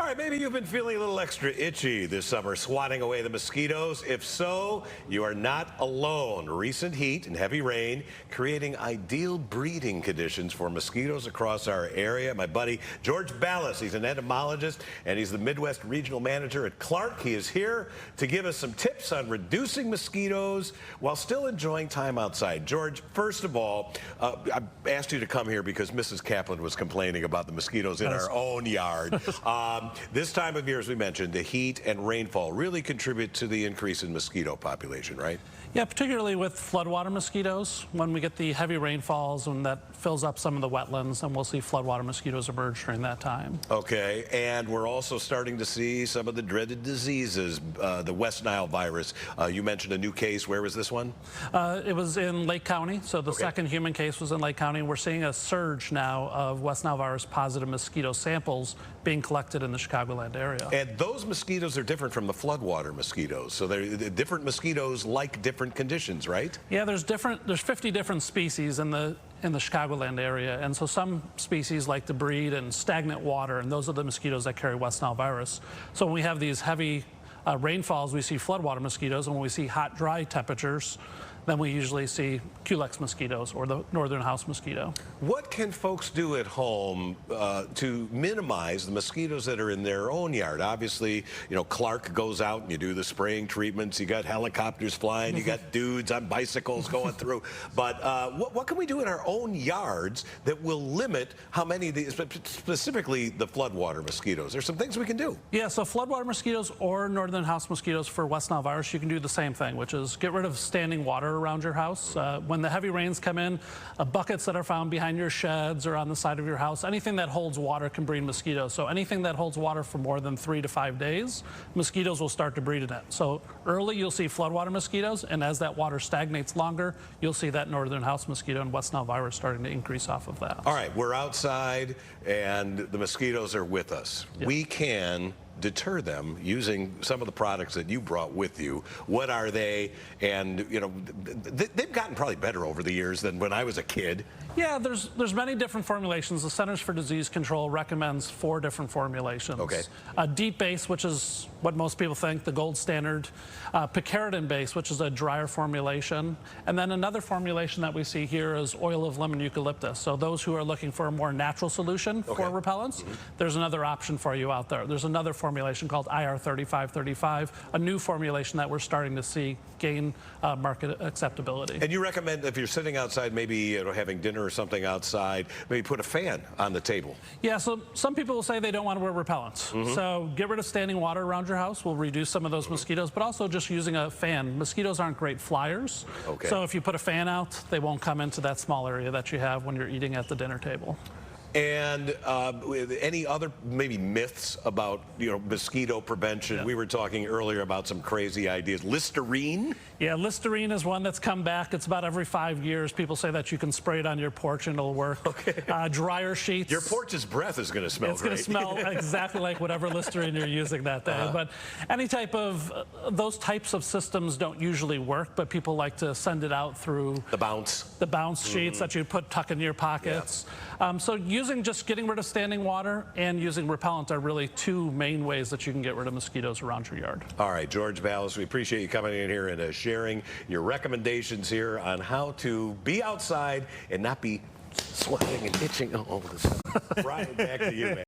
right, maybe you've been feeling a little extra itchy this summer, swatting away the mosquitoes. If so, you are not alone. Recent heat and heavy rain creating ideal breeding conditions for mosquitoes across our area. My buddy George Balis, he's an entomologist and he's the Midwest Regional Manager at Clarke. He is here to give us some tips on reducing mosquitoes while still enjoying time outside. George, first of all, I asked you to come here because Mrs. Kaplan was complaining about the mosquitoes in our own yard. This time of year, as we mentioned, the heat and rainfall really contribute to the increase in mosquito population, right? Yeah, particularly with floodwater mosquitoes. When we get the heavy rainfalls and that fills up some of the wetlands, and we'll see floodwater mosquitoes emerge during that time. Okay, and we're also starting to see some of the dreaded diseases, the West Nile virus. You mentioned a new case. Where was this one? It was in Lake County, so the second human case was in Lake County. We're seeing a surge now of West Nile virus positive mosquito samples being collected in the Chicagoland area. And those mosquitoes are different from the floodwater mosquitoes, so they're different mosquitoes like different conditions, right? Yeah, there's 50 different species in the Chicagoland area, and so some species like to breed in stagnant water, and those are the mosquitoes that carry West Nile virus. So when we have these heavy rainfalls, we see floodwater mosquitoes, and when we see hot, dry temperatures, then we usually see Culex mosquitoes or the northern house mosquito. What can folks do at home to minimize the mosquitoes that are in their own yard? Obviously, you know, Clarke goes out and you do the spraying treatments. You got helicopters flying. You got dudes on bicycles going through. But what can we do in our own yards that will limit how many of these, specifically the floodwater mosquitoes? There's some things we can do. Yeah, so floodwater mosquitoes or northern house mosquitoes for West Nile virus, you can do the same thing, which is get rid of standing water around your house. When the heavy rains come in, buckets that are found behind your sheds or on the side of your house, anything that holds water can breed mosquitoes. So anything that holds water for more than 3 to 5 days, mosquitoes will start to breed in it. So early you'll see floodwater mosquitoes, and as that water stagnates longer, you'll see that northern house mosquito and West Nile virus starting to increase off of that. All right, we're outside and the mosquitoes are with us. Yep. We can deter them using some of the products that you brought with you. What are they? And you know, they've gotten probably better over the years than when I was a kid. Yeah, there's many different formulations. The Centers for Disease Control recommends 4 different formulations. Okay. Deep base, which is what most people think, the gold standard. Picaridin base, which is a drier formulation. And then another formulation that we see here is oil of lemon eucalyptus. So those who are looking for a more natural solution for repellents, there's another option for you out there. There's another formulation called IR3535, a new formulation that we're starting to see gain market acceptability. And you recommend if you're sitting outside, maybe having dinner or something outside, maybe put a fan on the table. Yeah, so some people will say they don't want to wear repellents. So get rid of standing water around your house will reduce some of those mosquitoes, but also just using a fan. Mosquitoes aren't great flyers. So if you put a fan out, they won't come into that small area that you have when you're eating at the dinner table. And any other maybe myths about, you know, mosquito prevention? We were talking earlier about some crazy ideas. Listerine? Yeah, Listerine is one that's come back. It's about every 5 years. People say that you can spray it on your porch and it'll work. Dryer sheets. Your porch's breath is going to smell great. It's going to smell exactly like whatever Listerine you're using that day. But any type of, those types of systems don't usually work, but people like to send it out through the bounce. The bounce sheets that you tuck in your pockets. So just getting rid of standing water and using repellent are really 2 main ways that you can get rid of mosquitoes around your yard. All right, George Balis, we appreciate you coming in here and sharing your recommendations here on how to be outside and not be sweating and itching all the time. Brian, back to you, man.